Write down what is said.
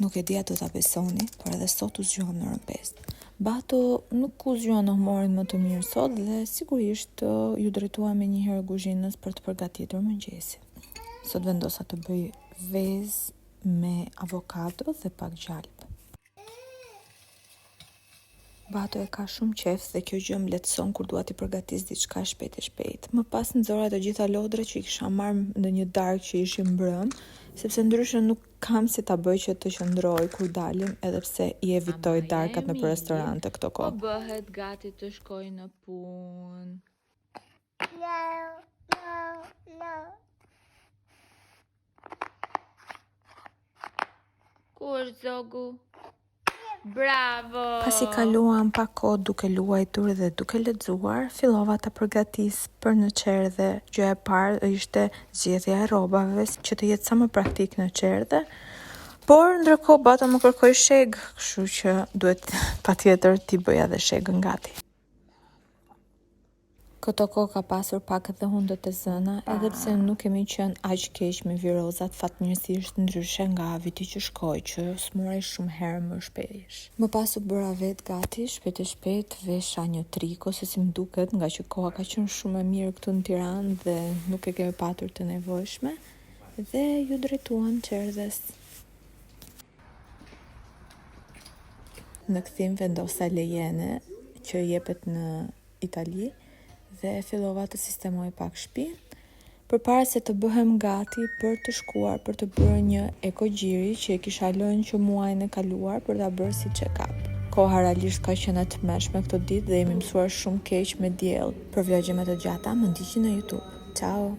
Nuk e dia do ta besoni, por edhe sot u zgjuam në orën 5. Bato nuk u zgjuan në humorin më të mirë sot dhe sigurisht ju drejtuam një herë kuzhinës për të përgatitur mëngjesin. Sot vendosa të bëj vezë me avokado dhe pak gjalp. Bato e ka shumë qef dhe kjo gjë më lehtëson kur dua t'i përgatis diçka shpejt. Më pas nxora të gjitha lodrat që i kisha marrë në një darkë që ishin mbrëm, sepse ndryshe nuk kam si ta bëj që të qëndroj kur dalim, edhe pse i evitoj darkat në restorante këto kohë. Po bëhet gati të shkoj në punë. Ku është zogu? Bravo! Pasi kaluam pak kohë duke luajtur dhe duke lexuar, fillova ta përgatis për në qerdhe. Gjëja e parë ishte zgjedhja e rrobave që të jetë sa më praktik në qerdhe. Por ndërkohë Bato më kërkoi sheg, kështu që duhet patjetër t'i bëja dhe shegën gati. Këto kohë ka pasur pak edhe hundët e zëna, edhe pse nuk kemi qenë aq keq me virozat, fatmirësisht ndryshe nga viti që shkoi, që s'morrej shumë herë më shpejsh. Më pas u bëra vet gati, shpejt vesha një triko, se si më duket, nga që koha ka qenë shumë e mirë këtu në Tiranë dhe nuk e kemi patur të nevojshme, dhe ju drejtuam qerdhes. Në kthim vendosa lejene që jepet në Itali dhe fillova të sistemoj pak shtëpinë, përpara se të bëhem gati për të shkuar për të bërë një ekogjiri që e kisha lënë që muajin e kaluar për ta bërë si check-up. Koha realisht ka qenë e tmerrshme këtë ditë dhe jemi mësuar shumë keq me diell. Për vlogje më të gjata më ndiqni në YouTube. Ciao.